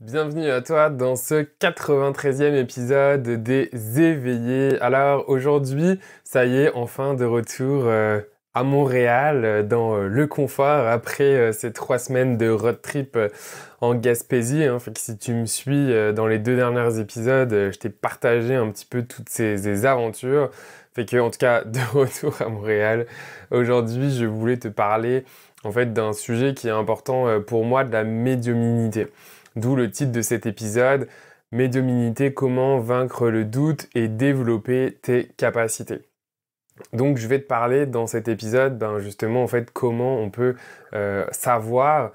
Bienvenue à toi dans ce 93e épisode des Éveillés. Alors aujourd'hui, ça y est, enfin de retour à Montréal dans le confort après ces 3 semaines de road trip en Gaspésie. Fait que si tu me suis dans les 2 derniers épisodes, je t'ai partagé un petit peu toutes ces aventures. Fait que en tout cas, de retour à Montréal. Aujourd'hui, je voulais te parler en fait d'un sujet qui est important pour moi, de la médiumnité. D'où le titre de cet épisode, Médiumnité, comment vaincre le doute et développer tes capacités. Donc je vais te parler dans cet épisode, justement en fait comment on peut savoir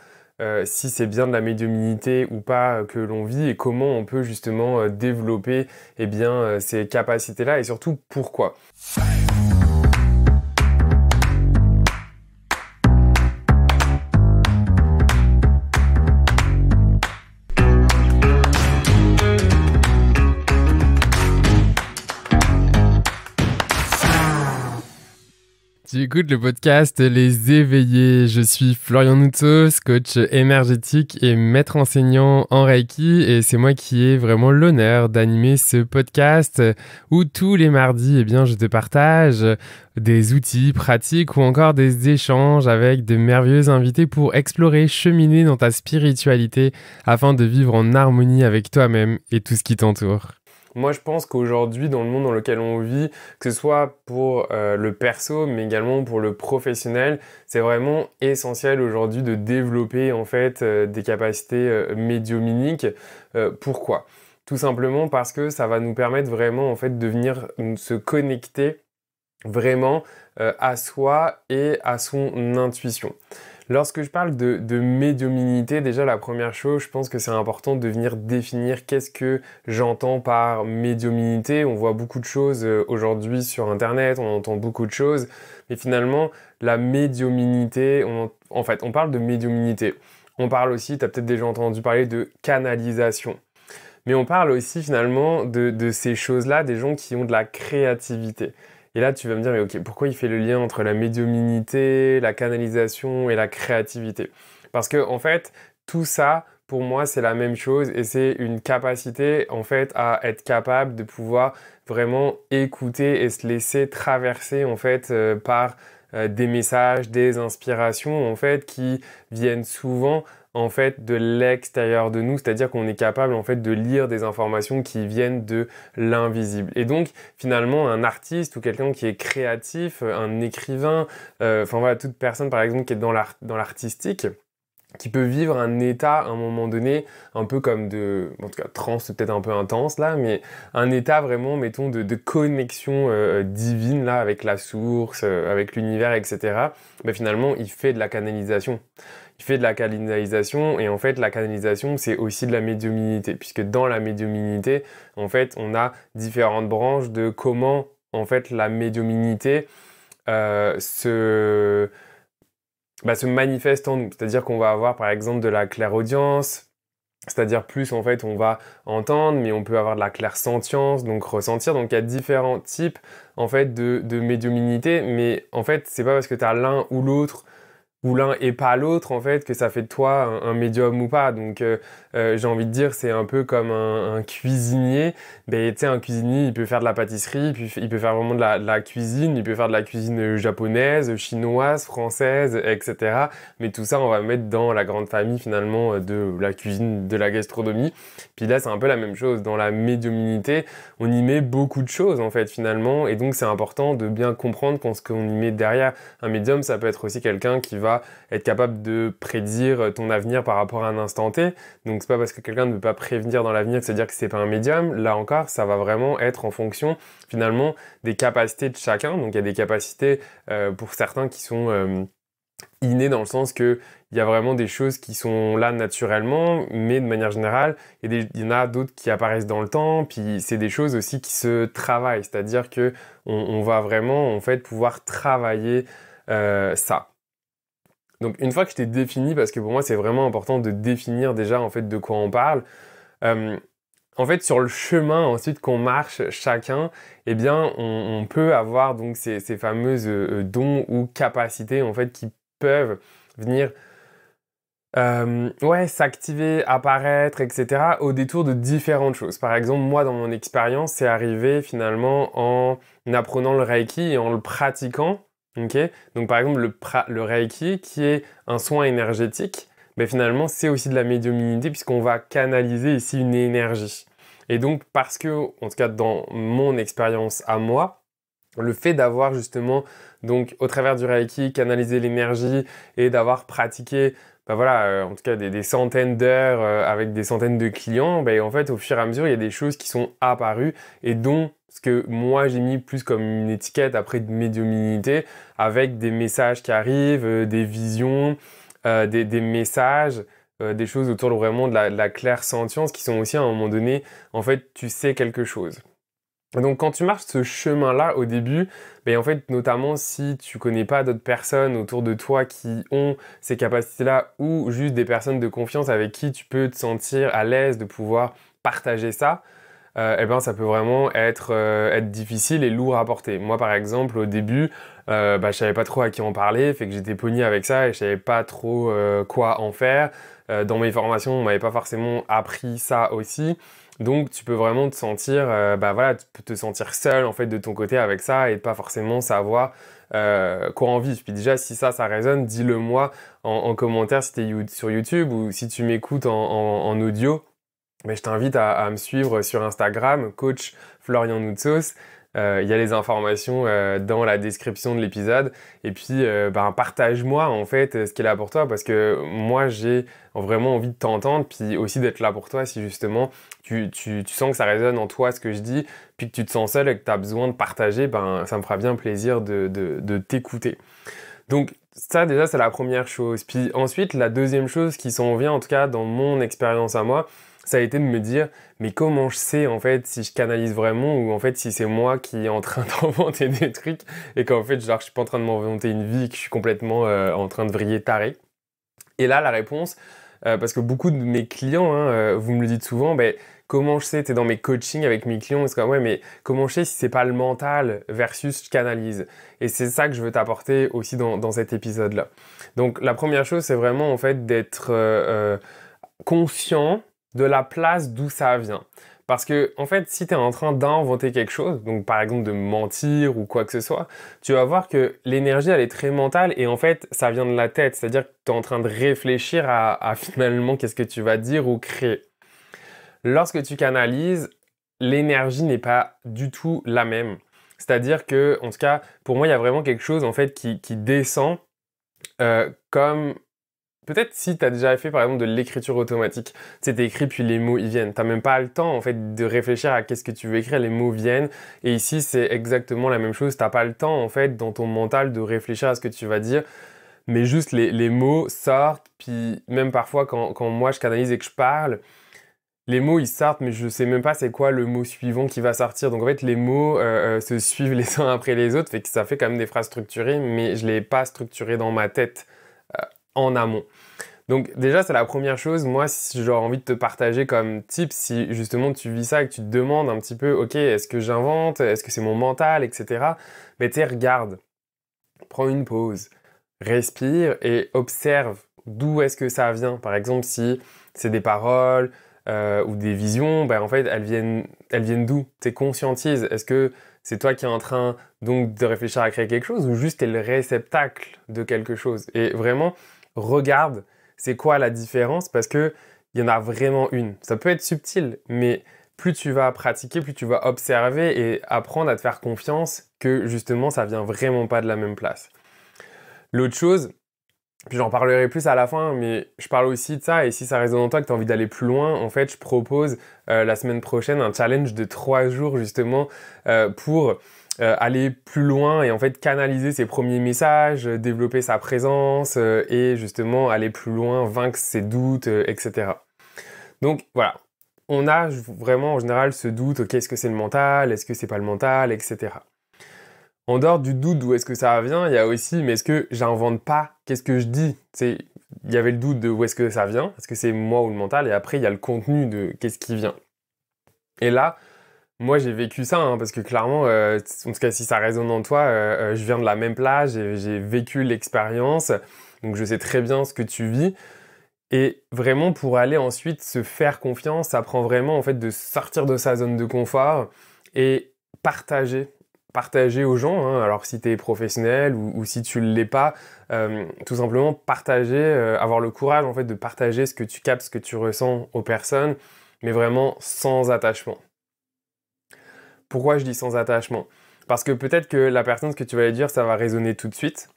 si c'est bien de la médiumnité ou pas que l'on vit et comment on peut justement développer ces capacités-là et surtout pourquoi. Tu écoutes le podcast Les Éveillés. Je suis Florian Noutsos, coach énergétique et maître enseignant en Reiki. Et c'est moi qui ai vraiment l'honneur d'animer ce podcast où tous les mardis, je te partage des outils pratiques ou encore des échanges avec de merveilleux invités pour explorer, cheminer dans ta spiritualité afin de vivre en harmonie avec toi-même et tout ce qui t'entoure. Moi, je pense qu'aujourd'hui, dans le monde dans lequel on vit, que ce soit pour le perso, mais également pour le professionnel, c'est vraiment essentiel aujourd'hui de développer en fait des capacités médiumniques. Pourquoi ? Tout simplement parce que ça va nous permettre vraiment en fait de venir se connecter vraiment à soi et à son intuition. Lorsque je parle de médiumnité, déjà la première chose, je pense que c'est important de venir définir qu'est-ce que j'entends par médiumnité. On voit beaucoup de choses aujourd'hui sur Internet, on entend beaucoup de choses, mais finalement, la médiumnité, en fait, on parle de médiumnité. On parle aussi, tu as peut-être déjà entendu parler de canalisation. Mais on parle aussi finalement de ces choses-là, des gens qui ont de la créativité. Et là, tu vas me dire, mais ok, pourquoi il fait le lien entre la médiumnité, la canalisation et la créativité? Parce que, en fait, tout ça, pour moi, c'est la même chose et c'est une capacité, en fait, à être capable de pouvoir vraiment écouter et se laisser traverser, en fait, par des messages, des inspirations, en fait, qui viennent souvent en fait de l'extérieur de nous, c'est-à-dire qu'on est capable en fait de lire des informations qui viennent de l'invisible. Et donc finalement un artiste ou quelqu'un qui est créatif, un écrivain, toute personne par exemple qui est dans l'artistique, qui peut vivre un état à un moment donné, un peu comme en tout cas trance, c'est peut-être un peu intense là, mais un état vraiment, mettons, de connexion divine là, avec la source, avec l'univers, etc. Finalement, il fait de la canalisation. Il fait de la canalisation et en fait, la canalisation, c'est aussi de la médiumnité, puisque dans la médiumnité, en fait, on a différentes branches de comment, en fait, la médiumnité se manifeste en nous. C'est-à-dire qu'on va avoir par exemple de la clairaudience, c'est-à-dire plus en fait on va entendre, mais on peut avoir de la clairsentience, donc ressentir. Donc il y a différents types en fait de médiumnité, mais en fait c'est pas parce que tu as l'un ou l'autre ou l'un et pas l'autre en fait que ça fait de toi un médium ou pas. Donc j'ai envie de dire c'est un peu comme un cuisinier. Tu sais, un cuisinier il peut faire de la pâtisserie, puis il peut faire vraiment de la cuisine, il peut faire de la cuisine japonaise, chinoise, française, etc. Mais tout ça on va mettre dans la grande famille finalement de la cuisine, de la gastronomie. Puis là c'est un peu la même chose, dans la médiumnité on y met beaucoup de choses en fait finalement, et donc c'est important de bien comprendre ce qu'on y met derrière. Un médium ça peut être aussi quelqu'un qui va être capable de prédire ton avenir par rapport à un instant T. Donc c'est pas parce que quelqu'un ne peut pas prévenir dans l'avenir que c'est-à-dire que c'est pas un médium. Là encore, ça va vraiment être en fonction finalement des capacités de chacun. Donc il y a des capacités pour certains qui sont innées dans le sens que il y a vraiment des choses qui sont là naturellement, mais de manière générale, il y en a d'autres qui apparaissent dans le temps, puis c'est des choses aussi qui se travaillent, c'est-à-dire que on va vraiment en fait pouvoir travailler ça. Donc une fois que je t'ai défini, parce que pour moi c'est vraiment important de définir déjà en fait de quoi on parle, en fait sur le chemin ensuite qu'on marche chacun, on peut avoir donc ces fameuses dons ou capacités en fait qui peuvent venir Ouais, s'activer, apparaître, etc. au détour de différentes choses. Par exemple, moi, dans mon expérience, c'est arrivé finalement en apprenant le Reiki et en le pratiquant. Ok. Donc, par exemple, le Reiki, qui est un soin énergétique, mais finalement, c'est aussi de la médiumnité puisqu'on va canaliser ici une énergie. Et donc, parce que, en tout cas, dans mon expérience à moi, le fait d'avoir justement, donc au travers du Reiki, canalisé l'énergie et d'avoir pratiqué, bah voilà, en tout cas des centaines d'heures avec des centaines de clients, bah, en fait au fur et à mesure il y a des choses qui sont apparues et dont ce que moi j'ai mis plus comme une étiquette après de médiumnité avec des messages qui arrivent, des visions, des messages, des choses autour vraiment de la clairsentience qui sont aussi à un moment donné, en fait tu sais quelque chose. Donc quand tu marches ce chemin-là au début, ben en fait notamment si tu connais pas d'autres personnes autour de toi qui ont ces capacités-là ou juste des personnes de confiance avec qui tu peux te sentir à l'aise de pouvoir partager ça, eh ben ça peut vraiment être difficile et lourd à porter. Moi par exemple au début, bah, je savais pas trop à qui en parler, fait que j'étais pogné avec ça et je savais pas trop quoi en faire. Dans mes formations, on m'avait pas forcément appris ça aussi. Donc tu peux vraiment te sentir, bah voilà, tu peux te sentir seul en fait de ton côté avec ça et pas forcément savoir quoi en vivre. Puis déjà si ça résonne, dis-le moi en commentaire si t'es sur YouTube ou si tu m'écoutes en audio. Mais je t'invite à me suivre sur Instagram, coach Florian Noutsos. Il y a les informations dans la description de l'épisode. Et puis, ben, partage-moi en fait ce qui est là pour toi parce que moi, j'ai vraiment envie de t'entendre puis aussi d'être là pour toi si justement tu sens que ça résonne en toi ce que je dis puis que tu te sens seul et que tu as besoin de partager, ben, ça me fera bien plaisir de t'écouter. Donc, ça déjà, c'est la première chose. Puis ensuite, la deuxième chose qui s'en vient, en tout cas dans mon expérience à moi, ça a été de me dire, mais comment je sais en fait si je canalise vraiment ou en fait si c'est moi qui est en train d'inventer des trucs et qu'en fait genre je suis pas en train de m'inventer une vie, que je suis complètement en train de vriller taré. Et là la réponse, parce que beaucoup de mes clients, hein, vous me le dites souvent, ben comment je sais, t'es dans mes coachings avec mes clients, c'est comme ouais mais comment je sais si c'est pas le mental versus je canalise. Et c'est ça que je veux t'apporter aussi dans cet épisode là. Donc la première chose c'est vraiment en fait d'être conscient de la place d'où ça vient. Parce que, en fait, si tu es en train d'inventer quelque chose, donc par exemple de mentir ou quoi que ce soit, tu vas voir que l'énergie, elle est très mentale et en fait, ça vient de la tête. C'est-à-dire que tu es en train de réfléchir à finalement qu'est-ce que tu vas dire ou créer. Lorsque tu canalises, l'énergie n'est pas du tout la même. C'est-à-dire que, en tout cas, pour moi, il y a vraiment quelque chose en fait qui descend comme peut-être si tu as déjà fait par exemple de l'écriture automatique, tu sais, t'écris puis les mots ils viennent. T'as même pas le temps en fait de réfléchir à qu'est-ce que tu veux écrire, les mots viennent. Et ici c'est exactement la même chose, t'as pas le temps en fait dans ton mental de réfléchir à ce que tu vas dire, mais juste les mots sortent. Puis même parfois quand moi je canalise et que je parle, les mots ils sortent mais je sais même pas c'est quoi le mot suivant qui va sortir. Donc en fait les mots se suivent les uns après les autres, fait que ça fait quand même des phrases structurées, mais je les ai pas structurées dans ma tête en amont. Donc déjà, c'est la première chose. Moi, si j'aurais envie de te partager comme tip, si justement tu vis ça et que tu te demandes un petit peu, ok, est-ce que j'invente, est-ce que c'est mon mental, etc. Mais tu sais, regarde, prends une pause, respire et observe d'où est-ce que ça vient. Par exemple, si c'est des paroles ou des visions, ben en fait, elles viennent d'où? Tu conscientises. Est-ce que c'est toi qui es en train donc de réfléchir à créer quelque chose ou juste t'es le réceptacle de quelque chose? Et vraiment, regarde c'est quoi la différence parce que il y en a vraiment une. Ça peut être subtil, mais plus tu vas pratiquer, plus tu vas observer et apprendre à te faire confiance que justement ça vient vraiment pas de la même place. L'autre chose, puis j'en parlerai plus à la fin, mais je parle aussi de ça et si ça résonne en toi que tu as envie d'aller plus loin, en fait, je propose la semaine prochaine un challenge de 3 jours justement pour aller plus loin et en fait canaliser ses premiers messages, développer sa présence et justement aller plus loin, vaincre ses doutes, etc. Donc voilà, on a vraiment en général ce doute, ok, est-ce que c'est le mental, est-ce que c'est pas le mental, etc. En dehors du doute d'où est-ce que ça vient, il y a aussi, mais est-ce que j'invente pas? Qu'est-ce que je dis? Il y avait le doute de où est-ce que ça vient, est-ce que c'est moi ou le mental, et après il y a le contenu de qu'est-ce qui vient. Et là, moi j'ai vécu ça, hein, parce que clairement, en tout cas si ça résonne en toi, je viens de la même place, j'ai vécu l'expérience, donc je sais très bien ce que tu vis. Et vraiment, pour aller ensuite se faire confiance, ça prend vraiment en fait de sortir de sa zone de confort et partager. Partager aux gens, hein. Alors si tu es professionnel ou si tu ne l'es pas, tout simplement partager, avoir le courage en fait de partager ce que tu captes, ce que tu ressens aux personnes, mais vraiment sans attachement. Pourquoi je dis sans attachement? Parce que peut-être que la personne, ce que tu vas lui dire, ça va résonner tout de suite.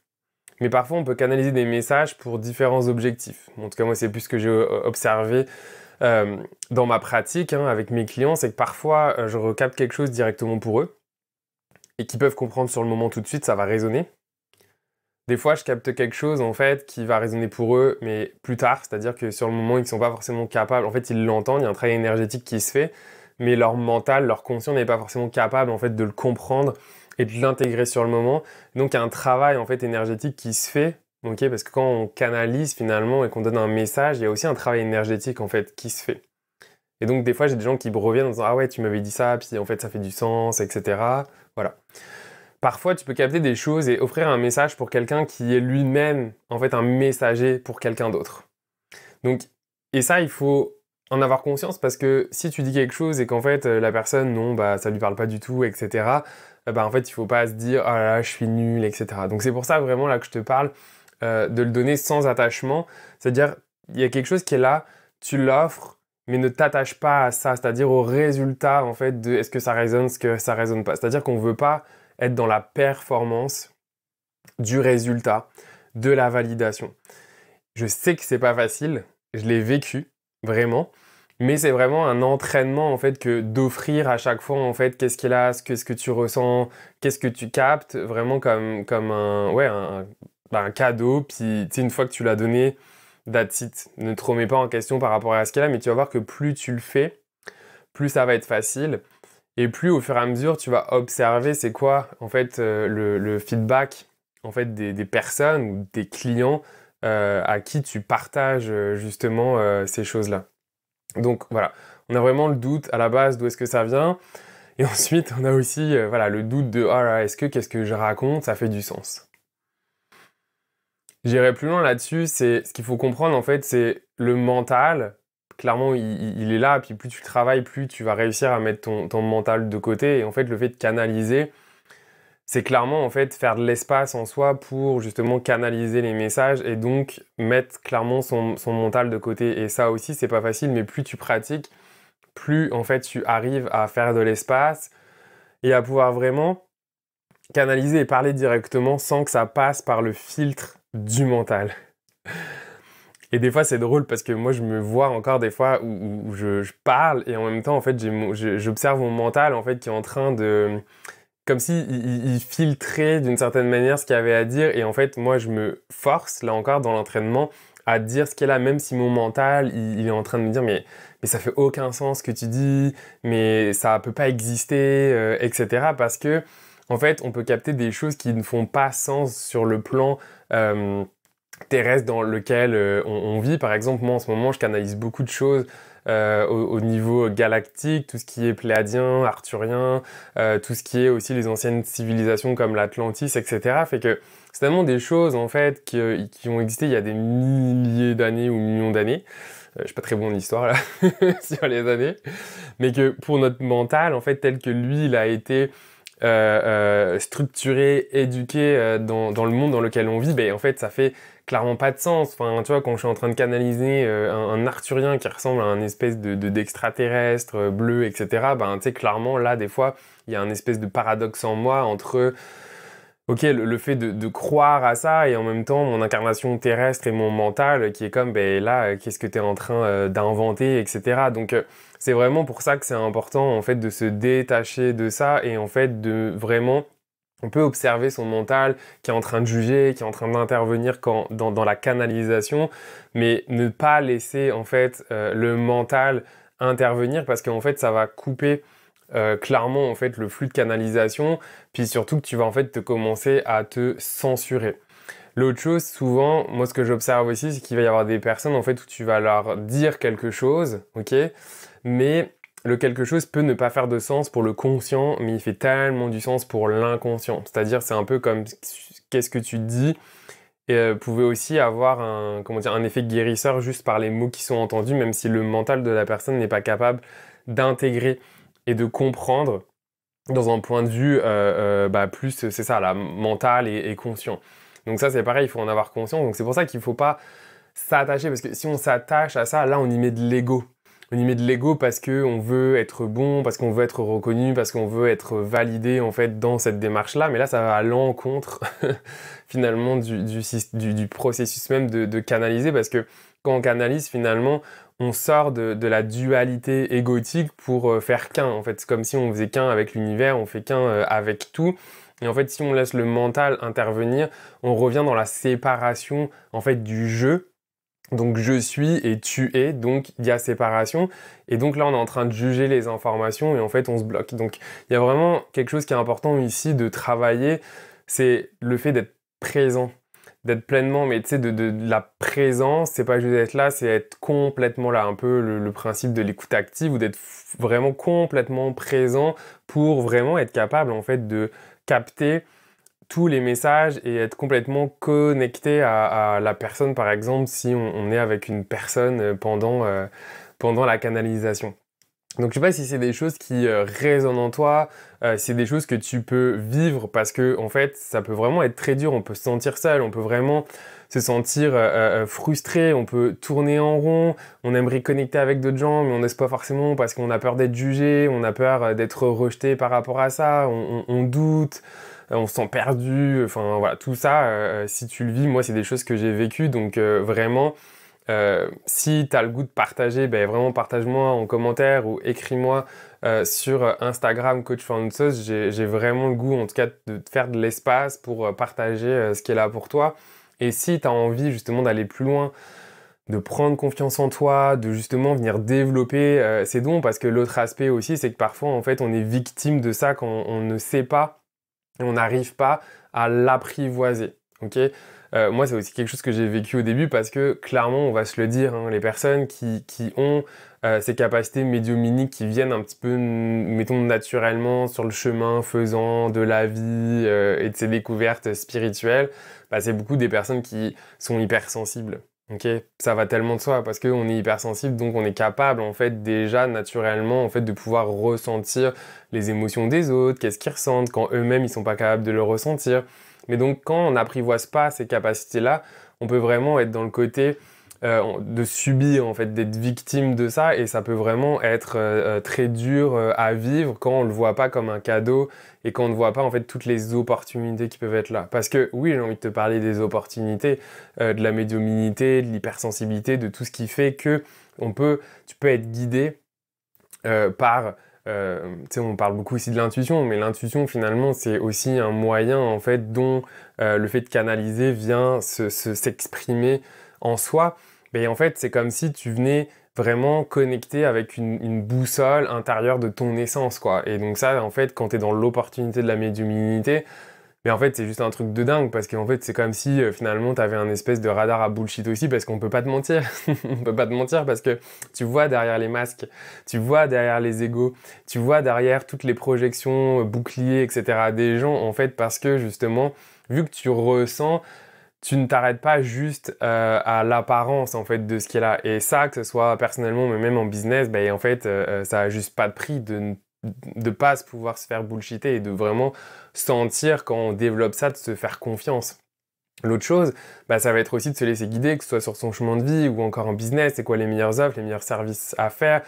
Mais parfois, on peut canaliser des messages pour différents objectifs. En tout cas, moi, c'est plus ce que j'ai observé dans ma pratique hein, avec mes clients. C'est que parfois, je recapte quelque chose directement pour eux et qu'ils peuvent comprendre sur le moment tout de suite, ça va résonner. Des fois, je capte quelque chose, en fait, qui va résonner pour eux, mais plus tard. C'est-à-dire que sur le moment, ils ne sont pas forcément capables. En fait, ils l'entendent, il y a un travail énergétique qui se fait, mais leur mental, leur conscient n'est pas forcément capable, en fait, de le comprendre et de l'intégrer sur le moment. Donc, il y a un travail, en fait, énergétique qui se fait, ok, parce que quand on canalise, finalement, et qu'on donne un message, il y a aussi un travail énergétique, en fait, qui se fait. Et donc, des fois, j'ai des gens qui me reviennent en disant «Ah ouais, tu m'avais dit ça, puis en fait, ça fait du sens, etc.» Voilà. Parfois, tu peux capter des choses et offrir un message pour quelqu'un qui est lui-même, en fait, un messager pour quelqu'un d'autre. Donc, et ça, il faut en avoir conscience parce que si tu dis quelque chose et qu'en fait, la personne, non, bah, ça lui parle pas du tout, etc., bah, en fait, il faut pas se dire, oh là là, je suis nul, etc. Donc, c'est pour ça vraiment là que je te parle de le donner sans attachement. C'est-à-dire, il y a quelque chose qui est là, tu l'offres, mais ne t'attache pas à ça, c'est-à-dire au résultat, en fait, de est-ce que ça résonne, est-ce que ça résonne pas. C'est-à-dire qu'on veut pas être dans la performance du résultat, de la validation. Je sais que c'est pas facile, je l'ai vécu, vraiment, mais c'est vraiment un entraînement en fait que d'offrir à chaque fois en fait qu'est-ce qu'il a, qu'est-ce que tu ressens, qu'est-ce que tu captes, vraiment comme un cadeau, puis tu sais, une fois que tu l'as donné, that's it. Ne te remets pas en question par rapport à ce qu'il a, mais tu vas voir que plus tu le fais, plus ça va être facile. Et plus au fur et à mesure, tu vas observer c'est quoi en fait le feedback en fait des personnes ou des clients à qui tu partages justement ces choses-là. Donc voilà, on a vraiment le doute à la base d'où est-ce que ça vient. Et ensuite, on a aussi voilà, le doute de oh là, qu'est-ce que je raconte, ça fait du sens. J'irai plus loin là-dessus, c'est ce qu'il faut comprendre en fait, c'est le mental. Clairement, il est là, puis plus tu travailles, plus tu vas réussir à mettre ton mental de côté. Et en fait, le fait de canaliser, c'est clairement en fait faire de l'espace en soi pour justement canaliser les messages et donc mettre clairement son mental de côté. Et ça aussi, c'est pas facile, mais plus tu pratiques, plus en fait tu arrives à faire de l'espace et à pouvoir vraiment canaliser et parler directement sans que ça passe par le filtre du mental. Et des fois, c'est drôle parce que moi, je me vois encore des fois où je parle et en même temps, en fait, j'observe mon mental en fait qui est en train de comme si il filtrait d'une certaine manière ce qu'il y avait à dire et en fait moi je me force là encore dans l'entraînement à dire ce qu'il y a là même si mon mental il est en train de me dire mais ça fait aucun sens ce que tu dis mais ça peut pas exister etc parce que en fait on peut capter des choses qui ne font pas sens sur le plan terrestre dans lequel on vit. Par exemple, moi en ce moment, je canalise beaucoup de choses au niveau galactique, tout ce qui est pléadien, arthurien, tout ce qui est aussi les anciennes civilisations comme l'Atlantis, etc. Fait que c'est tellement des choses en fait qui ont existé il y a des milliers d'années ou millions d'années. Je suis pas très bon en histoire là sur les années, mais que pour notre mental, en fait, tel que lui, il a été structuré, éduqué dans le monde dans lequel on vit, ben en fait ça fait clairement pas de sens. Enfin, tu vois, quand je suis en train de canaliser un arthurien qui ressemble à un espèce d'extraterrestre bleu, etc., ben tu sais, clairement là des fois il y a un espèce de paradoxe en moi entre ok, le fait de croire à ça et en même temps mon incarnation terrestre et mon mental qui est comme ben là qu'est-ce que tu es en train d'inventer, etc. Donc c'est vraiment pour ça que c'est important en fait de se détacher de ça et en fait de vraiment on peut observer son mental qui est en train de juger, qui est en train d'intervenir dans la canalisation, mais ne pas laisser en fait le mental intervenir parce qu'en fait ça va couper clairement en fait le flux de canalisation, puis surtout que tu vas en fait te commencer à te censurer. L'autre chose, souvent, moi ce que j'observe aussi, c'est qu'il va y avoir des personnes en fait où tu vas leur dire quelque chose, ok, mais le quelque chose peut ne pas faire de sens pour le conscient, mais il fait tellement du sens pour l'inconscient. C'est-à-dire, c'est un peu comme qu'est-ce que tu dis et pouvait aussi avoir un effet guérisseur juste par les mots qui sont entendus, même si le mental de la personne n'est pas capable d'intégrer et de comprendre dans un point de vue plus, c'est ça, là, mental et conscient. Donc ça, c'est pareil, il faut en avoir conscience. Donc c'est pour ça qu'il faut pas s'attacher, parce que si on s'attache à ça, là, on y met de l'ego. On y met de l'ego parce que on veut être bon, parce qu'on veut être reconnu, parce qu'on veut être validé en fait dans cette démarche-là. Mais là, ça va à l'encontre finalement du processus même de canaliser, parce que quand on canalise, finalement, on sort de la dualité égotique pour faire qu'un. En fait, c'est comme si on faisait qu'un avec l'univers, on fait qu'un avec tout. Et en fait, si on laisse le mental intervenir, on revient dans la séparation en fait du jeu. Donc je suis et tu es, donc il y a séparation. Et donc là, on est en train de juger les informations et en fait, on se bloque. Donc il y a vraiment quelque chose qui est important ici de travailler, c'est le fait d'être présent, d'être pleinement, mais tu sais, de la présence, c'est pas juste être là, c'est être complètement là. Un peu le principe de l'écoute active ou d'être vraiment complètement présent pour vraiment être capable en fait de capter tous les messages et être complètement connecté à la personne, par exemple, si on est avec une personne pendant la canalisation. Donc je sais pas si c'est des choses qui résonnent en toi, si c'est des choses que tu peux vivre, parce que en fait ça peut vraiment être très dur, on peut se sentir seul, on peut vraiment se sentir frustré, on peut tourner en rond, on aimerait connecter avec d'autres gens mais on n'ose pas forcément parce qu'on a peur d'être jugé, on a peur d'être rejeté par rapport à ça, on doute, on se sent perdu, enfin voilà, tout ça, si tu le vis, moi c'est des choses que j'ai vécues, donc vraiment, si tu as le goût de partager, ben vraiment partage-moi en commentaire ou écris-moi sur Instagram Coach for Nutzos. J'ai vraiment le goût en tout cas de te faire de l'espace pour partager ce qui est là pour toi. Et si tu as envie justement d'aller plus loin, de prendre confiance en toi, de justement venir développer ces dons, parce que l'autre aspect aussi, c'est que parfois en fait on est victime de ça quand on ne sait pas et on n'arrive pas à l'apprivoiser. Ok, moi, c'est aussi quelque chose que j'ai vécu au début parce que clairement, on va se le dire, hein, les personnes qui ont ces capacités médiumniques qui viennent un petit peu, mettons, naturellement sur le chemin faisant de la vie et de ces découvertes spirituelles, bah, c'est beaucoup des personnes qui sont hypersensibles. Ok, ça va tellement de soi parce qu'on est hypersensible, donc on est capable en fait déjà naturellement en fait de pouvoir ressentir les émotions des autres, qu'est-ce qu'ils ressentent quand eux-mêmes ils sont pas capables de le ressentir. Mais donc quand on n'apprivoise pas ces capacités-là, on peut vraiment être dans le côté de subir en fait, d'être victime de ça, et ça peut vraiment être très dur à vivre quand on le voit pas comme un cadeau et quand on ne voit pas en fait toutes les opportunités qui peuvent être là. Parce que oui, j'ai envie de te parler des opportunités, de la médiumnité, de l'hypersensibilité, de tout ce qui fait que tu peux être guidé par tu sais, on parle beaucoup aussi de l'intuition, mais l'intuition finalement c'est aussi un moyen en fait dont le fait de canaliser vient s'exprimer en soi. Mais en fait c'est comme si tu venais vraiment connecter avec une boussole intérieure de ton essence, quoi. Et donc ça en fait quand tu es dans l'opportunité de la médiumnité, mais en fait, c'est juste un truc de dingue parce qu'en fait, c'est comme si finalement t'avais un espèce de radar à bullshit aussi, parce qu'on peut pas te mentir. On peut pas te mentir parce que tu vois derrière les masques, tu vois derrière les égos, tu vois derrière toutes les projections, boucliers, etc. des gens, en fait, parce que justement, vu que tu ressens, tu ne t'arrêtes pas juste à l'apparence en fait de ce qui est là. Et ça, que ce soit personnellement, mais même en business, ben en fait, ça a juste pas de prix de pas se pouvoir se faire bullshiter et de vraiment sentir quand on développe ça, de se faire confiance. L'autre chose, bah, ça va être aussi de se laisser guider, que ce soit sur son chemin de vie ou encore en business. C'est quoi les meilleures offres, les meilleurs services à faire,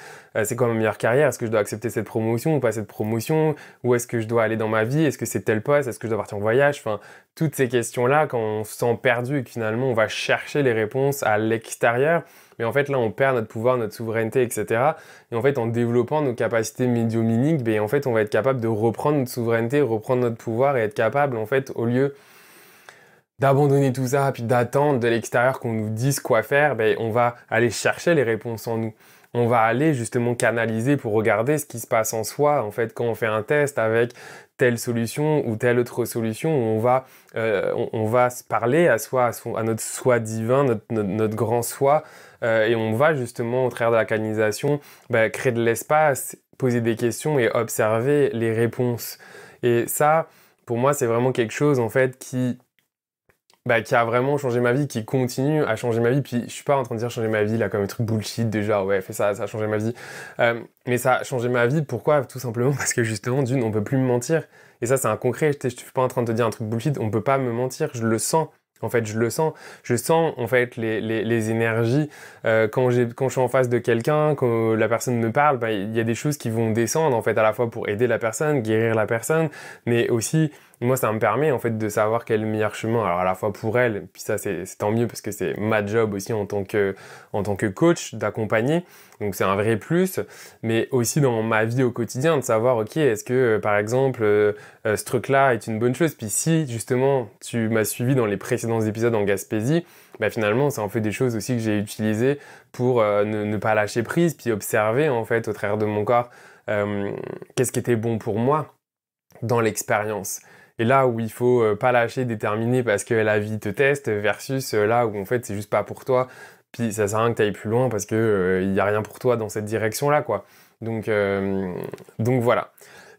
c'est quoi ma meilleure carrière, est-ce que je dois accepter cette promotion ou pas cette promotion, où est-ce que je dois aller dans ma vie, est-ce que c'est tel poste, est-ce que je dois partir en voyage, enfin, toutes ces questions-là, quand on se sent perdu et que finalement on va chercher les réponses à l'extérieur, mais en fait là on perd notre pouvoir, notre souveraineté, etc. Et en fait en développant nos capacités médiumniques, ben en fait on va être capable de reprendre notre souveraineté, reprendre notre pouvoir et être capable en fait, au lieu d'abandonner tout ça, puis d'attendre de l'extérieur qu'on nous dise quoi faire, ben, on va aller chercher les réponses en nous. On va aller justement canaliser pour regarder ce qui se passe en soi. En fait, quand on fait un test avec telle solution ou telle autre solution, on va se parler à soi, à notre soi divin, notre grand soi, et on va justement, au travers de la canalisation, ben, créer de l'espace, poser des questions et observer les réponses. Et ça, pour moi, c'est vraiment quelque chose en fait qui qui a vraiment changé ma vie, qui continue à changer ma vie. Puis je suis pas en train de dire changer ma vie là comme un truc bullshit déjà, ouais, fais ça, ça a changé ma vie. Mais ça a changé ma vie, pourquoi? Tout simplement parce que justement, d'une, on peut plus me mentir. Et ça, c'est un concret, je suis pas en train de te dire un truc bullshit, on peut pas me mentir, je le sens. En fait, je le sens. Je sens, en fait, les énergies. Quand je suis en face de quelqu'un, quand la personne me parle, il y a des choses qui vont descendre, en fait, à la fois pour aider la personne, guérir la personne, mais aussi, moi, ça me permet, en fait, de savoir quel est le meilleur chemin. Alors, à la fois pour elle, puis ça, c'est tant mieux parce que c'est ma job aussi en tant que coach, d'accompagner. Donc, c'est un vrai plus. Mais aussi dans ma vie au quotidien, de savoir, OK, est-ce que, par exemple, ce truc-là est une bonne chose? Puis si, justement, tu m'as suivi dans les précédents épisodes en Gaspésie, finalement, ça en fait des choses aussi que j'ai utilisées pour ne pas lâcher prise, puis observer, en fait, au travers de mon corps, qu'est-ce qui était bon pour moi dans l'expérience. Et là où il faut pas lâcher, déterminer parce que la vie te teste, versus là où en fait c'est juste pas pour toi, puis ça sert à rien que tu ailles plus loin parce que y a rien pour toi dans cette direction-là, quoi. Donc voilà.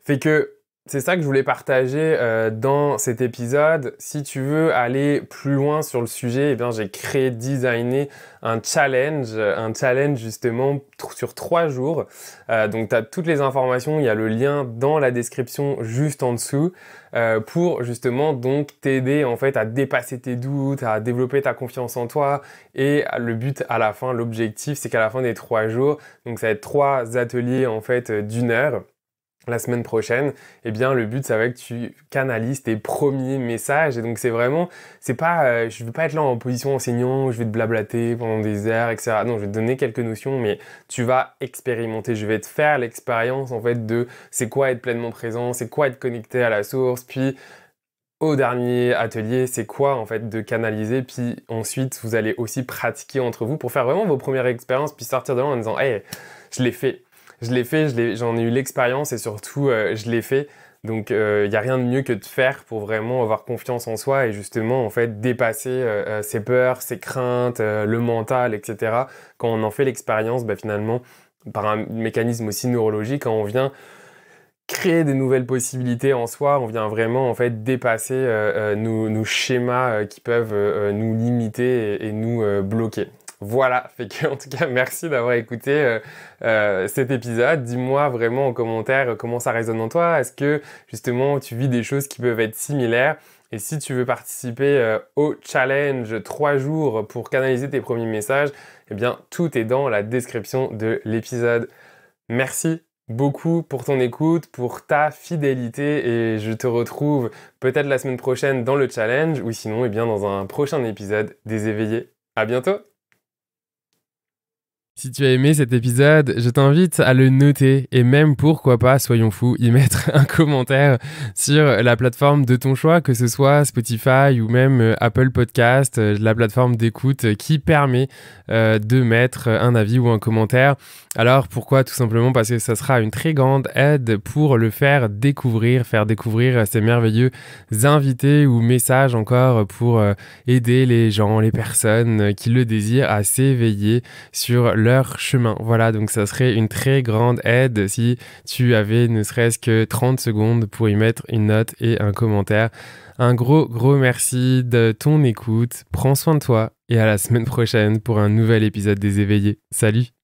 Fait que c'est ça que je voulais partager dans cet épisode. Si tu veux aller plus loin sur le sujet, eh bien j'ai créé, designé un challenge justement sur 3 jours. Donc tu as toutes les informations, il y a le lien dans la description juste en dessous pour justement donc t'aider en fait à dépasser tes doutes, à développer ta confiance en toi. Et le but à la fin, l'objectif, c'est qu'à la fin des 3 jours, donc ça va être 3 ateliers en fait d'1 heure. La semaine prochaine, eh bien le but ça va être que tu canalises tes premiers messages. Et donc c'est vraiment, c'est pas, je veux pas être là en position enseignant, je vais te blablater pendant des heures, etc. Non, je vais te donner quelques notions, mais tu vas expérimenter. Je vais te faire l'expérience en fait de c'est quoi être pleinement présent, c'est quoi être connecté à la source, puis au dernier atelier, c'est quoi en fait de canaliser, puis ensuite vous allez aussi pratiquer entre vous pour faire vraiment vos premières expériences, puis sortir de là en disant hey, je l'ai fait. J'en ai eu l'expérience et surtout je l'ai fait. Donc il n'y a rien de mieux que de faire pour vraiment avoir confiance en soi et justement en fait dépasser ses peurs, ses craintes, le mental, etc. Quand on en fait l'expérience, finalement, par un mécanisme aussi neurologique, quand on vient créer des nouvelles possibilités en soi, on vient vraiment en fait dépasser nos schémas qui peuvent nous limiter et nous bloquer. Voilà, fait que en tout cas merci d'avoir écouté cet épisode. Dis-moi vraiment en commentaire comment ça résonne en toi. Est-ce que justement tu vis des choses qui peuvent être similaires? Et si tu veux participer au challenge 3 jours pour canaliser tes premiers messages, eh bien tout est dans la description de l'épisode. Merci beaucoup pour ton écoute, pour ta fidélité et je te retrouve peut-être la semaine prochaine dans le challenge ou sinon bien dans un prochain épisode des Éveillés. À bientôt! Si tu as aimé cet épisode, je t'invite à le noter et même, pourquoi pas, soyons fous, y mettre un commentaire sur la plateforme de ton choix, que ce soit Spotify ou même Apple Podcast, la plateforme d'écoute qui permet de mettre un avis ou un commentaire. Alors pourquoi? Tout simplement parce que ça sera une très grande aide pour le faire découvrir ces merveilleux invités ou messages encore pour aider les gens, les personnes qui le désirent à s'éveiller sur leur chemin. Voilà, donc ça serait une très grande aide si tu avais ne serait-ce que 30 secondes pour y mettre une note et un commentaire. Un gros merci de ton écoute. Prends soin de toi et à la semaine prochaine pour un nouvel épisode des Éveillés. Salut!